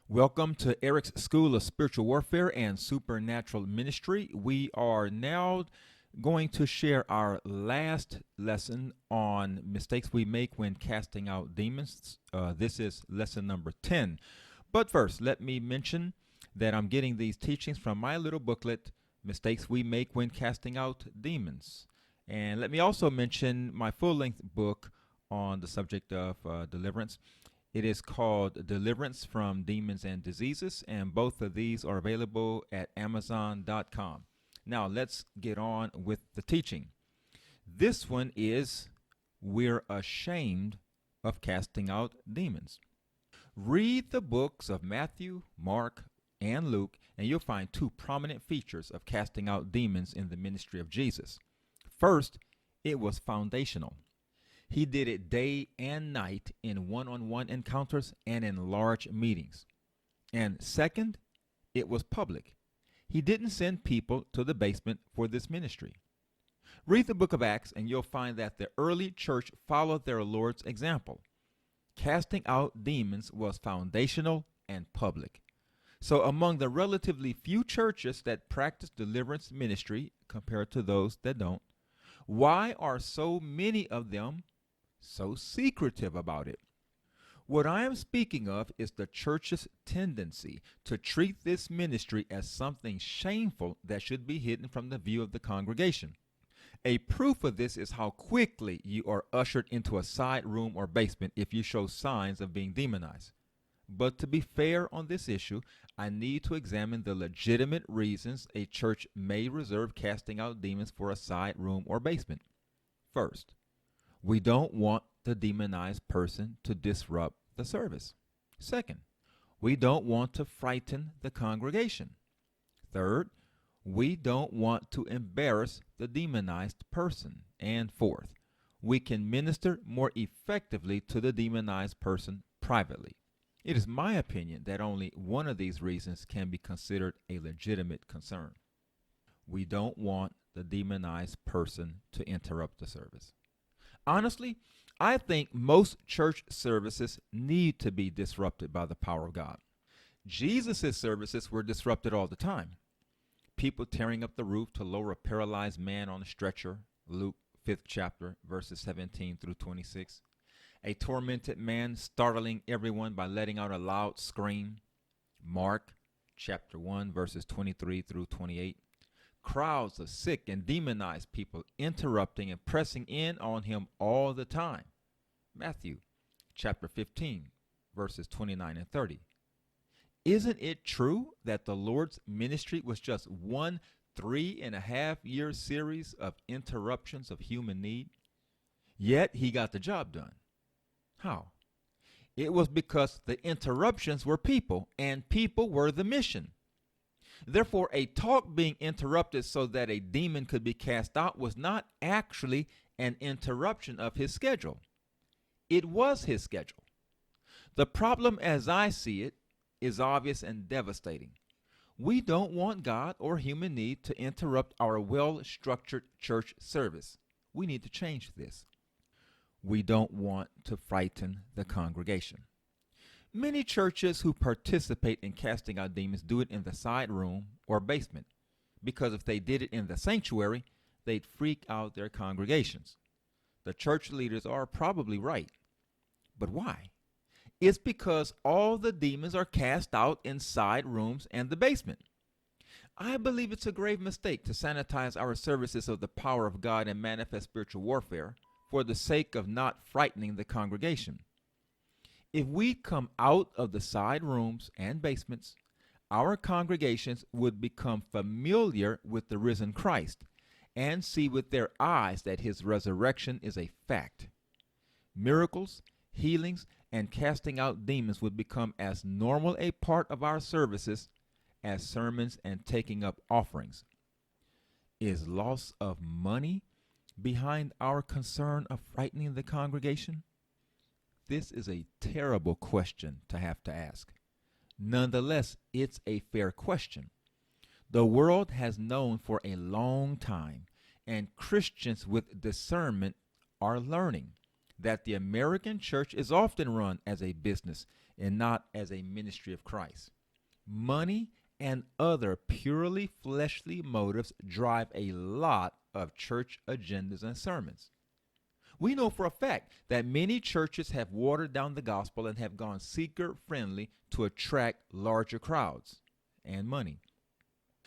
Welcome to Eric's School of Spiritual Warfare and Supernatural Ministry. We are now going to share our last lesson on mistakes we make when casting out demons. This is lesson number 10. But first, let me mention that I'm getting these teachings from my little booklet, Mistakes We Make When Casting Out Demons. And let me also mention my full length book on the subject of deliverance. It is called Deliverance from Demons and Diseases, and both of these are available at Amazon.com. Now, let's get on with the teaching. This one is We're Ashamed of Casting Out Demons. Read the books of Matthew, Mark, and Luke, and you'll find two prominent features of casting out demons in the ministry of Jesus. First, it was foundational. He did it day and night in one-on-one encounters and in large meetings. And second, it was public. He didn't send people to the basement for this ministry. Read the book of Acts and you'll find that the early church followed their Lord's example. Casting out demons was foundational and public. So among the relatively few churches that practice deliverance ministry compared to those that don't, why are so many of them so secretive about it? What I am speaking of is the church's tendency to treat this ministry as something shameful that should be hidden from the view of the congregation. A proof of this is how quickly you are ushered into a side room or basement if you show signs of being demonized. But to be fair on this issue, I need to examine the legitimate reasons a church may reserve casting out demons for a side room or basement. First, we don't want the demonized person to disrupt the service. Second, we don't want to frighten the congregation. Third, we don't want to embarrass the demonized person. And fourth, we can minister more effectively to the demonized person privately. It is my opinion that only one of these reasons can be considered a legitimate concern. We don't want the demonized person to interrupt the service. Honestly, I think most church services need to be disrupted by the power of God. Jesus' services were disrupted all the time. People tearing up the roof to lower a paralyzed man on a stretcher, Luke 5th chapter, verses 17 through 26. A tormented man startling everyone by letting out a loud scream, Mark chapter 1, verses 23 through 28. Crowds of sick and demonized people interrupting and pressing in on him all the time. Matthew chapter 15, verses 29 and 30. Isn't it true that the Lord's ministry was just one 3.5-year series of interruptions of human need? Yet he got the job done. How? It was because the interruptions were people, and people were the mission. Therefore, a talk being interrupted so that a demon could be cast out was not actually an interruption of his schedule. It was his schedule. The problem, as I see it, is obvious and devastating. We don't want God or human need to interrupt our well-structured church service. We need to change this. We don't want to frighten the congregation. Many churches who participate in casting out demons do it in the side room or basement, because if they did it in the sanctuary, they'd freak out their congregations. The church leaders are probably right. But why? It's because all the demons are cast out in side rooms and the basement. I believe it's a grave mistake to sanitize our services of the power of God and manifest spiritual warfare for the sake of not frightening the congregation. If we come out of the side rooms and basements, our congregations would become familiar with the risen Christ and see with their eyes that his resurrection is a fact. Miracles, healings, and casting out demons would become as normal a part of our services as sermons and taking up offerings. Is loss of money behind our concern of frightening the congregation? This is a terrible question to have to ask. Nonetheless, it's a fair question. The world has known for a long time, and Christians with discernment are learning, that the American church is often run as a business and not as a ministry of Christ. Money and other purely fleshly motives drive a lot of church agendas and sermons. We know for a fact that many churches have watered down the gospel and have gone seeker-friendly to attract larger crowds and money.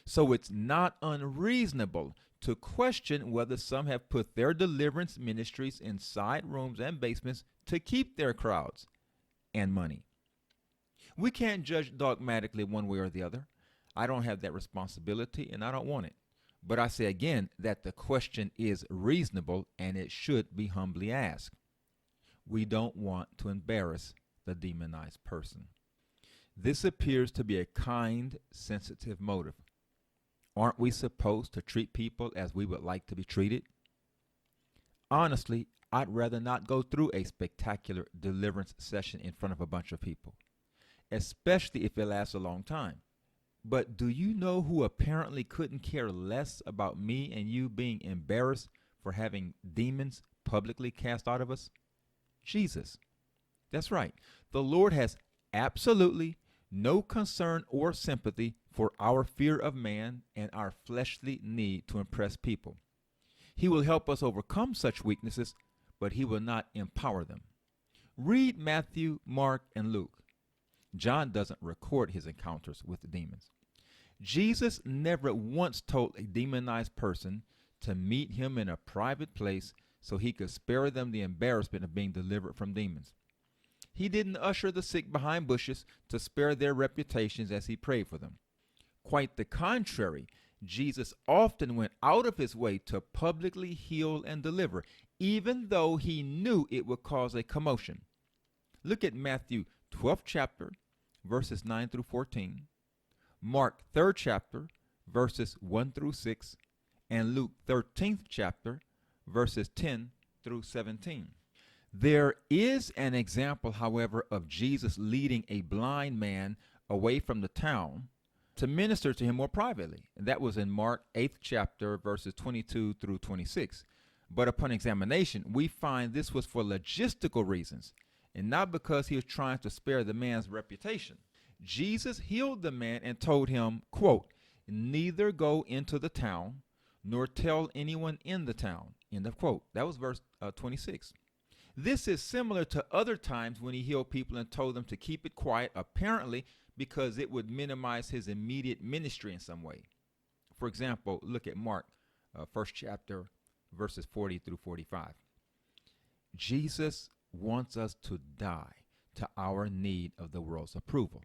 So it's not unreasonable to question whether some have put their deliverance ministries in side rooms and basements to keep their crowds and money. We can't judge dogmatically one way or the other. I don't have that responsibility and I don't want it. But I say again that the question is reasonable and it should be humbly asked. We don't want to embarrass the demonized person. This appears to be a kind, sensitive motive. Aren't we supposed to treat people as we would like to be treated? Honestly, I'd rather not go through a spectacular deliverance session in front of a bunch of people, especially if it lasts a long time. But do you know who apparently couldn't care less about me and you being embarrassed for having demons publicly cast out of us? Jesus. That's right. The Lord has absolutely no concern or sympathy for our fear of man and our fleshly need to impress people. He will help us overcome such weaknesses, but he will not empower them. Read Matthew, Mark, and Luke. John doesn't record his encounters with the demons. Jesus never once told a demonized person to meet him in a private place so he could spare them the embarrassment of being delivered from demons. He didn't usher the sick behind bushes to spare their reputations as he prayed for them. Quite the contrary, Jesus often went out of his way to publicly heal and deliver, even though he knew it would cause a commotion. Look at Matthew 12th chapter, verses 9 through 14, Mark 3rd chapter, verses 1 through 6, and Luke 13th chapter, verses 10 through 17. There is an example, however, of Jesus leading a blind man away from the town to minister to him more privately. And that was in Mark 8th chapter, verses 22 through 26. But upon examination, we find this was for logistical reasons and not because he was trying to spare the man's reputation. Jesus healed the man and told him, quote, "Neither go into the town nor tell anyone in the town," end of quote. That was verse 26. This is similar to other times when he healed people and told them to keep it quiet, apparently because it would minimize his immediate ministry in some way. For example, look at Mark 1st chapter, verses 40 through 45. Jesus wants us to die to our need of the world's approval.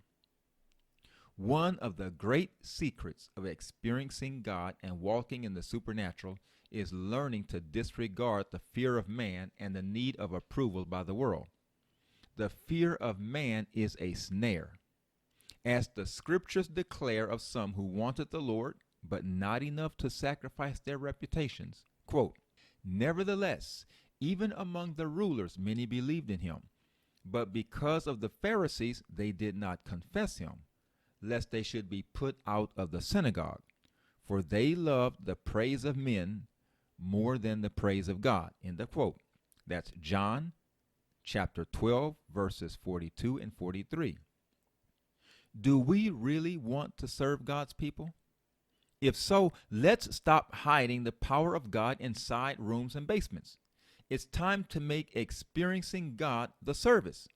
One of the great secrets of experiencing God and walking in the supernatural is learning to disregard the fear of man and the need of approval by the world. The fear of man is a snare. As the scriptures declare of some who wanted the Lord, but not enough to sacrifice their reputations, quote, "Nevertheless, even among the rulers many believed in him, but because of the Pharisees they did not confess him, lest they should be put out of the synagogue, for they loved the praise of men more than the praise of God," end of quote. That's John chapter 12, verses 42 and 43. Do we really want to serve God's people? If so, let's stop hiding the power of God in side rooms and basements. It's time to make experiencing God the service.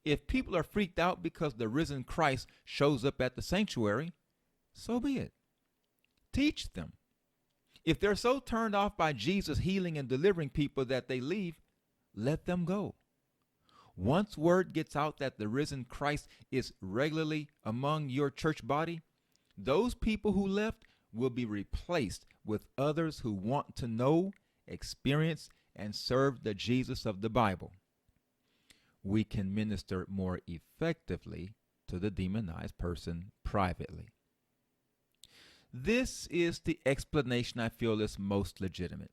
If people are freaked out because the risen Christ shows up at the sanctuary, so be it. Teach them. If they're so turned off by Jesus healing and delivering people that they leave, let them go. Once word gets out that the risen Christ is regularly among your church body, those people who left will be replaced with others who want to know, experience, and serve the Jesus of the Bible. We can minister more effectively to the demonized person privately. This is the explanation I feel is most legitimate.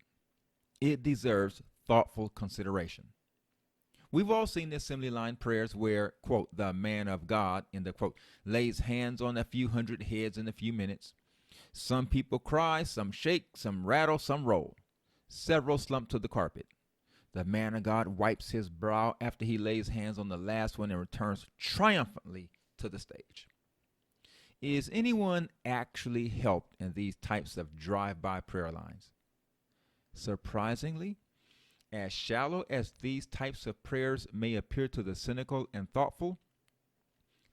It deserves thoughtful consideration. We've all seen the assembly line prayers where, quote, "the man of God," in the quote, lays hands on a few hundred heads in a few minutes. Some people cry, some shake, some rattle, some roll. Several slump to the carpet. The man of God wipes his brow after he lays hands on the last one and returns triumphantly to the stage. Is anyone actually helped in these types of drive-by prayer lines? Surprisingly, as shallow as these types of prayers may appear to the cynical and thoughtful,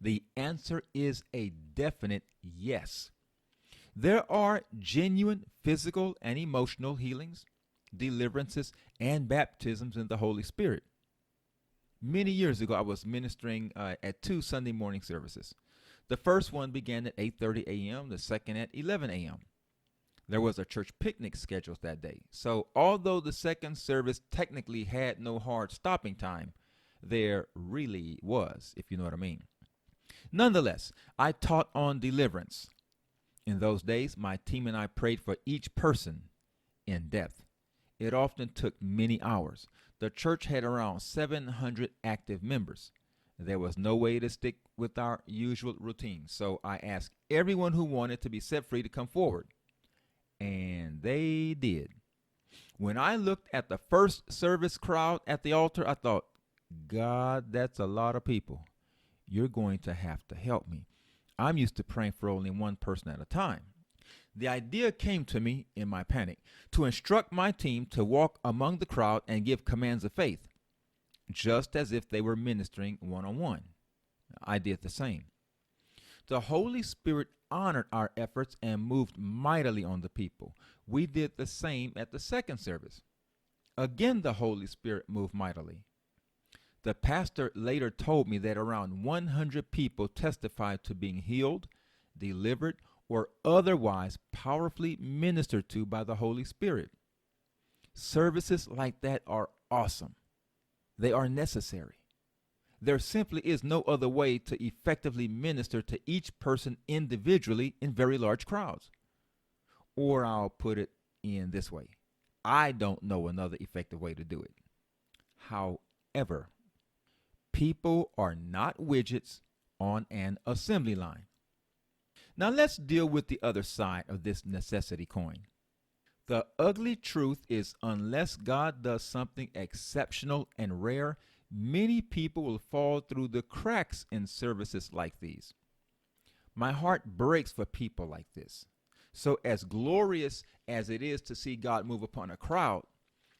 the answer is a definite yes. There are genuine physical and emotional healings, deliverances, and baptisms in the Holy Spirit. Many years ago, I was ministering at 2 Sunday morning services. The first one began at 8:30 a.m., the second at 11 a.m. There was a church picnic scheduled that day. So although the second service technically had no hard stopping time, there really was, if you know what I mean. Nonetheless, I taught on deliverance. In those days, my team and I prayed for each person in depth. It often took many hours. The church had around 700 active members. There was no way to stick with our usual routine, so I asked everyone who wanted to be set free to come forward. And they did. When I looked at the first service crowd at the altar, I thought, God, that's a lot of people. You're going to have to help me. I'm used to praying for only one person at a time. The idea came to me in my panic to instruct my team to walk among the crowd and give commands of faith, just as if they were ministering one-on-one. I did the same. The Holy Spirit honored our efforts and moved mightily on the people. We did the same at the second service. Again, the Holy Spirit moved mightily. The pastor later told me that around 100 people testified to being healed, delivered, or otherwise powerfully ministered to by the Holy Spirit. Services like that are awesome. They are necessary. There simply is no other way to effectively minister to each person individually in very large crowds. Or I'll put it in this way. I don't know another effective way to do it. However, people are not widgets on an assembly line. Now let's deal with the other side of this necessity coin. The ugly truth is, unless God does something exceptional and rare, many people will fall through the cracks in services like these. My heart breaks for people like this. So as glorious as it is to see God move upon a crowd,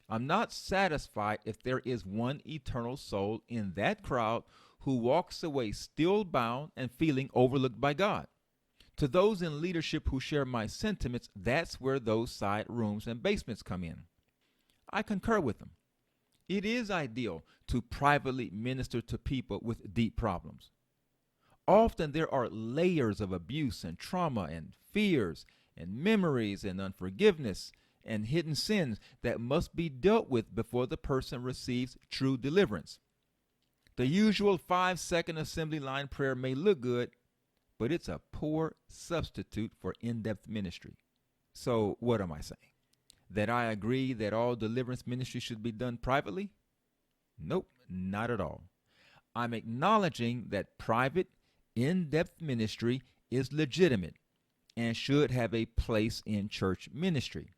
I'm not satisfied if there is one eternal soul in that crowd who walks away still bound and feeling overlooked by God. To those in leadership who share my sentiments, that's where those side rooms and basements come in. I concur with them. It is ideal to privately minister to people with deep problems. Often there are layers of abuse and trauma and fears and memories and unforgiveness and hidden sins that must be dealt with before the person receives true deliverance. The usual 5-second assembly line prayer may look good, but it's a poor substitute for in-depth ministry. So what am I saying? That I agree that all deliverance ministry should be done privately? Nope, not at all. I'm acknowledging that private, in-depth ministry is legitimate and should have a place in church ministry.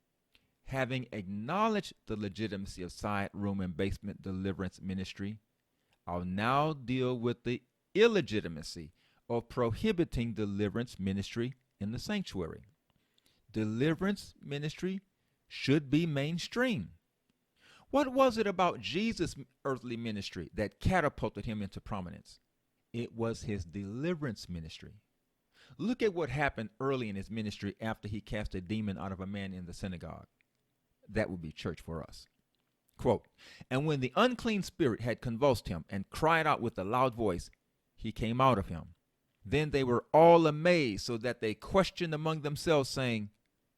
Having acknowledged the legitimacy of side room and basement deliverance ministry, I'll now deal with the illegitimacy of prohibiting deliverance ministry in the sanctuary. Deliverance ministry should be mainstream. What was it about Jesus' earthly ministry that catapulted him into prominence? It was his deliverance ministry. Look at what happened early in his ministry after he cast a demon out of a man in the synagogue. That would be church for us. Quote, "And when the unclean spirit had convulsed him and cried out with a loud voice, he came out of him. Then they were all amazed, so that they questioned among themselves, saying,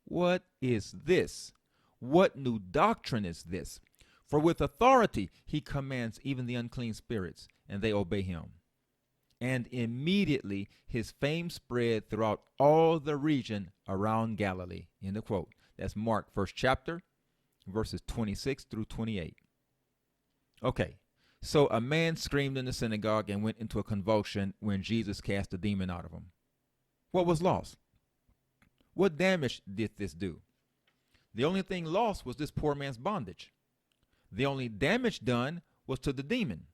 'What is this? What new doctrine is this? For with authority he commands even the unclean spirits, and they obey him.' And immediately his fame spread throughout all the region around Galilee." End of quote. That's Mark 1st chapter, verses 26 through 28. Okay, so a man screamed in the synagogue and went into a convulsion when Jesus cast the demon out of him. What was lost? What damage did this do? The only thing lost was this poor man's bondage. The only damage done was to the demon.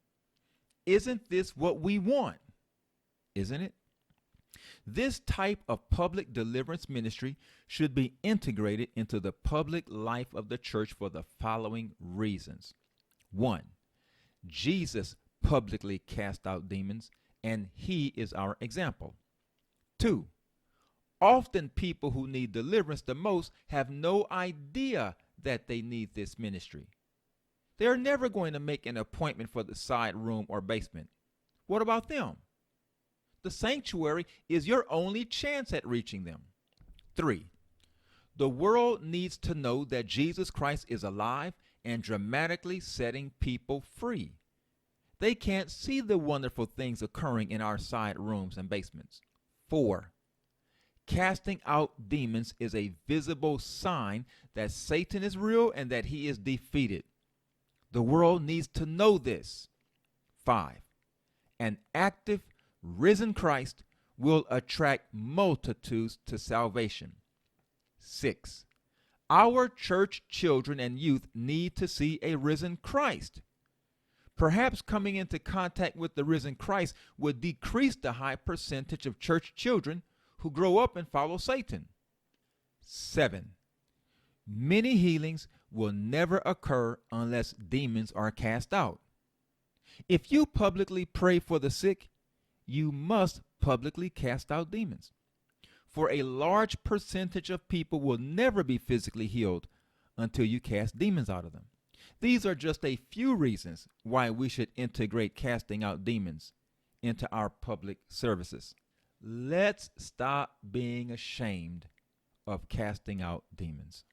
Isn't this what we want? Isn't it? This type of public deliverance ministry should be integrated into the public life of the church for the following reasons. 1. Jesus publicly cast out demons, and he is our example. 2. Often people who need deliverance the most have no idea that they need this ministry. They are never going to make an appointment for the side room or basement. What about them? The sanctuary is your only chance at reaching them. 3. The world needs to know that Jesus Christ is alive and dramatically setting people free. They can't see the wonderful things occurring in our side rooms and basements. 4. Casting out demons is a visible sign that Satan is real and that he is defeated. The world needs to know this. 5. An active, risen Christ will attract multitudes to salvation. 6. Our church children and youth need to see a risen Christ. Perhaps coming into contact with the risen Christ would decrease the high percentage of church children who grow up and follow Satan. 7. Many healings will never occur unless demons are cast out. If you publicly pray for the sick, you must publicly cast out demons. For a large percentage of people will never be physically healed until you cast demons out of them. These are just a few reasons why we should integrate casting out demons into our public services. Let's stop being ashamed of casting out demons.